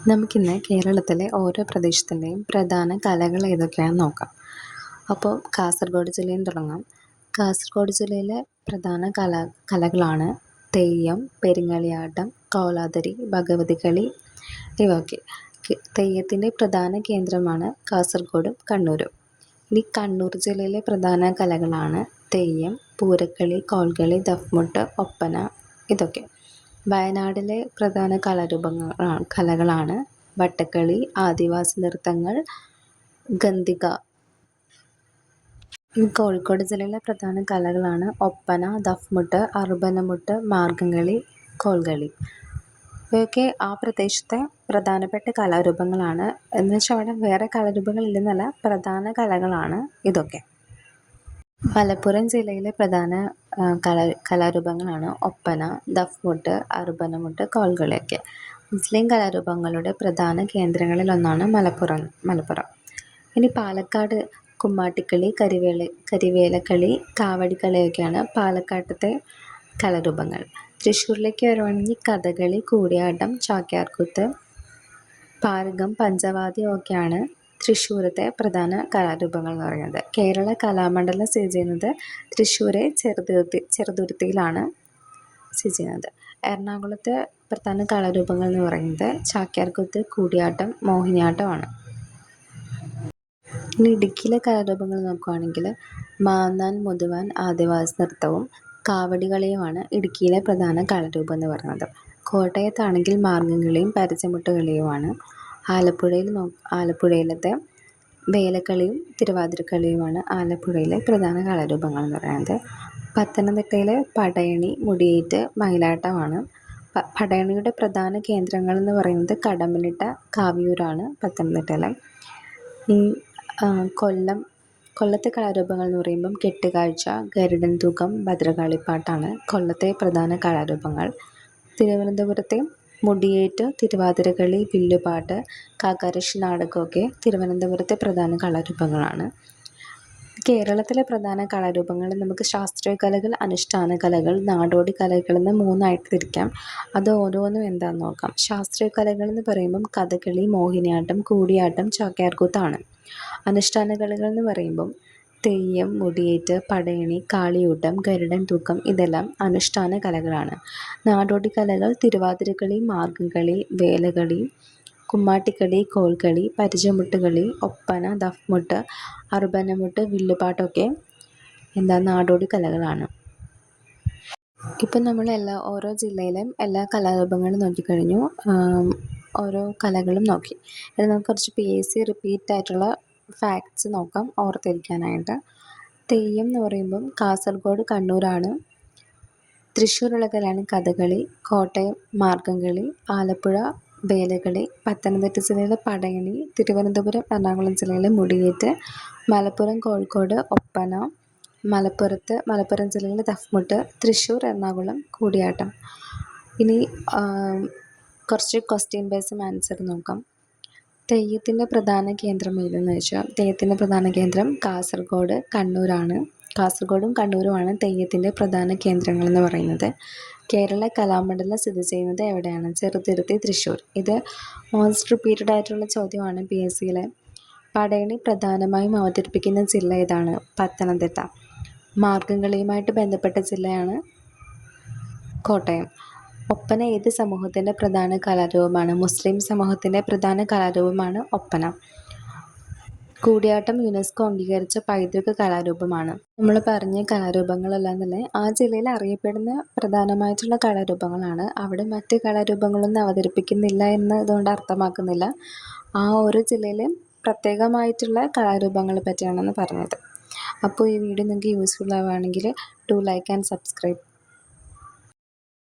നമുക്കിന്ന് കേരളത്തിലെ ഓരോ പ്രദേശത്തിൻ്റെയും പ്രധാന കലകൾ ഏതൊക്കെയാണെന്ന് നോക്കാം. അപ്പോൾ കാസർഗോഡ് ജില്ലയിൽ നിന്ന് തുടങ്ങാം. കാസർഗോഡ് ജില്ലയിലെ പ്രധാന കലകളാണ് തെയ്യം, പെരിങ്ങളിയാട്ടം, കോലാതരി, ഭഗവതികളി ഇവയൊക്കെ. തെയ്യത്തിൻ്റെ പ്രധാന കേന്ദ്രമാണ് കാസർഗോഡും കണ്ണൂരും. ഇനി കണ്ണൂർ ജില്ലയിലെ പ്രധാന കലകളാണ് തെയ്യം, പൂരക്കളി, കോൽകളി, ദഫ്മുട്ട്, ഒപ്പന ഇതൊക്കെ. വയനാട്ടിലെ പ്രധാന കലകളാണ് വട്ടക്കളി, ആദിവാസി നൃത്തങ്ങൾ, ഗന്ധിക. കോഴിക്കോട് ജില്ലയിലെ പ്രധാന കലകളാണ് ഒപ്പന, ദഫ്മുട്ട്, അറുബനമുട്ട്, മാർഗംകളി, കോൽകളി. ഇവയൊക്കെ ആ പ്രദേശത്തെ പ്രധാനപ്പെട്ട കലാരൂപങ്ങളാണ്. എന്ന് വെച്ചാൽ അവിടെ വേറെ കലാരൂപങ്ങൾ ഇല്ലെന്നല്ല, പ്രധാന കലകളാണ് ഇതൊക്കെ. മലപ്പുറം ജില്ലയിലെ പ്രധാന കലാരൂപങ്ങളാണ് ഒപ്പന, ദഫ്മുട്ട്, അറുബനമുട്ട്, കോൽകളിയൊക്കെ. മുസ്ലിം കലാരൂപങ്ങളുടെ പ്രധാന കേന്ദ്രങ്ങളിലൊന്നാണ് മലപ്പുറം. ഇനി പാലക്കാട് കുമ്മാട്ടിക്കളി, കരിവേലക്കളി, കാവടിക്കളിയൊക്കെയാണ് പാലക്കാട്ടത്തെ കലാരൂപങ്ങൾ. തൃശ്ശൂരിലേക്ക് വരുവാണെങ്കിൽ കഥകളി, കൂടിയാട്ടം, ചാക്യാർകൂത്ത്, പാരകം, പഞ്ചവാദ്യം ഒക്കെയാണ് തൃശ്ശൂരത്തെ പ്രധാന കലാരൂപങ്ങൾ എന്ന് പറയുന്നത്. കേരള കലാമണ്ഡലം സ്ഥിതി ചെയ്യുന്നത് തൃശ്ശൂരെ ചെറുതുരുത്തിയിലാണ് സ്ഥിതി ചെയ്യുന്നത്. എറണാകുളത്തെ പ്രധാന കലാരൂപങ്ങൾ എന്ന് പറയുന്നത് ചാക്യാർകൂത്ത്, കൂടിയാട്ടം, മോഹിനിയാട്ടമാണ്. ഇനി ഇടുക്കിയിലെ കലാരൂപങ്ങൾ നോക്കുകയാണെങ്കിൽ മാന്നാൻ, മുതുവാൻ, ആദിവാസി നൃത്തവും കാവടികളിയുമാണ് ഇടുക്കിയിലെ പ്രധാന കലാരൂപം എന്ന് പറയുന്നത്. കോട്ടയത്താണെങ്കിൽ മാർഗംകളിയും പരിചമുട്ടുകളിയുമാണ്. ആലപ്പുഴയിലത്തെ വേലക്കളിയും തിരുവാതിരക്കളിയുമാണ് ആലപ്പുഴയിലെ പ്രധാന കലാരൂപങ്ങൾ എന്ന് പറയുന്നത്. പത്തനംതിട്ടയിലെ പടയണി, മുടിയേറ്റ്, മയിലാട്ടമാണ്. പടയണിയുടെ പ്രധാന കേന്ദ്രങ്ങൾ എന്ന് പറയുന്നത് കടമ്മനിട്ട, കാവിയൂരാണ് പത്തനംതിട്ടയിലെ. ഈ കൊല്ലത്തെ കലാരൂപങ്ങൾ എന്ന് പറയുമ്പം കെട്ടുകാഴ്ച, ഗരുഡൻ തൂക്കം, ഭദ്രകാളിപ്പാട്ടാണ് കൊല്ലത്തെ പ്രധാന കലാരൂപങ്ങൾ. തിരുവനന്തപുരത്തെ മുടിയേറ്റ്, തിരുവാതിരക്കളി, വില്ലുപാട്ട്, കാക്കാരശ്ശി നാടകമൊക്കെ തിരുവനന്തപുരത്തെ പ്രധാന കലാരൂപങ്ങളാണ്. കേരളത്തിലെ പ്രധാന കലാരൂപങ്ങൾ നമുക്ക് ശാസ്ത്രീയ കലകൾ, അനുഷ്ഠാന കലകൾ, നാടോടി കലകൾ എന്ന് മൂന്നായിട്ട് തിരിക്കാം. അത് ഓരോന്നും എന്താണെന്ന് നോക്കാം. ശാസ്ത്രീയ കലകൾ എന്ന് പറയുമ്പം കഥകളി, മോഹിനിയാട്ടം, കൂടിയാട്ടം, ചാക്യാർകൂത്താണ്. അനുഷ്ഠാന കലകൾ എന്ന് പറയുമ്പം തെയ്യം, മുടിയേറ്റ്, പടയണി, കാളിയൂട്ടം, ഗരുഡൻ തൂക്കം ഇതെല്ലാം അനുഷ്ഠാന കലകളാണ്. നാടോടി കലകൾ തിരുവാതിരക്കളി, മാർഗംകളി, വേലകളി, കുമ്മാട്ടിക്കളി, കോൽക്കളി, പരിചമുട്ടുകളി, ഒപ്പന, ദഫ്മുട്ട്, അറുബനമുട്ട്, വില്ലുപാട്ടൊക്കെ നാടോടി കലകളാണ്. ഇപ്പം നമ്മൾ ഓരോ ജില്ലയിലെയും എല്ലാ കലാരൂപങ്ങളും നോക്കിക്കഴിഞ്ഞു. ഓരോ കലകളും നോക്കി. ഇത് നമുക്ക് കുറച്ച് PSC റിപ്പീറ്റ് ആയിട്ടുള്ള ഫാക്ട്സ് നോക്കാം ഓർത്തിരിക്കാനായിട്ട്. തെയ്യം എന്ന് പറയുമ്പം കാസർഗോഡ്, കണ്ണൂരാണ്. തൃശ്ശൂരുള്ള കലയാണ് കഥകളി, കോട്ടയം മാർഗംകളി, ആലപ്പുഴ വേലകളി, പത്തനംതിട്ട ജില്ലയിലെ പടയണി, തിരുവനന്തപുരം എറണാകുളം ജില്ലയിലെ മുടിയേറ്റ്, മലപ്പുറം കോഴിക്കോട് ഒപ്പന, മലപ്പുറം ജില്ലയിലെ ദഫ്മുട്ട്, തൃശ്ശൂർ എറണാകുളം കൂടിയാട്ടം. ഇനി കുറച്ച് ക്വസ്റ്റ്യൻ ബേസും ആൻസർ നോക്കാം. തെയ്യത്തിൻ്റെ പ്രധാന കേന്ദ്രം ഏതെന്ന് വെച്ചാൽ തെയ്യത്തിൻ്റെ പ്രധാന കേന്ദ്രം കാസർഗോഡ്, കണ്ണൂരാണ്. കാസർഗോഡും കണ്ണൂരുമാണ് തെയ്യത്തിൻ്റെ പ്രധാന കേന്ദ്രങ്ങൾ എന്ന് പറയുന്നത്. കേരള കലാമണ്ഡലം സ്ഥിതി ചെയ്യുന്നത് എവിടെയാണ്? ചെറുതുരുത്തി, തൃശ്ശൂർ. ഇത് മോസ്റ്റ് റിപ്പീറ്റഡ് ആയിട്ടുള്ള ചോദ്യമാണ് PSCയിലെ. പടയണി പ്രധാനമായും അവതരിപ്പിക്കുന്ന ജില്ല ഏതാണ്? പത്തനംതിട്ട. മാർഗംകളിയുമായിട്ട് ബന്ധപ്പെട്ട ജില്ലയാണ് കോട്ടയം. ഒപ്പന ഏത് സമൂഹത്തിൻ്റെ പ്രധാന കലാരൂപമാണ്? മുസ്ലിം സമൂഹത്തിൻ്റെ പ്രധാന കലാരൂപമാണ് ഒപ്പന. കൂടിയാട്ടം UNESCO അംഗീകരിച്ച പൈതൃക കലാരൂപമാണ്. നമ്മൾ പറഞ്ഞ കലാരൂപങ്ങളെല്ലാം തന്നെ ആ ജില്ലയിൽ അറിയപ്പെടുന്ന പ്രധാനമായിട്ടുള്ള കലാരൂപങ്ങളാണ്. അവിടെ മറ്റ് കലാരൂപങ്ങളൊന്നും അവതരിപ്പിക്കുന്നില്ല എന്ന് ഇതുകൊണ്ട് അർത്ഥമാക്കുന്നില്ല. ആ ഓരോ ജില്ലയിലും പ്രത്യേകമായിട്ടുള്ള കലാരൂപങ്ങളെ പറ്റിയാണെന്ന് പറഞ്ഞത്. അപ്പോൾ ഈ വീഡിയോ നിങ്ങൾക്ക് യൂസ്ഫുൾ ആവുകയാണെങ്കിൽ ഡു ലൈക്ക് ആൻഡ് സബ്സ്ക്രൈബ്.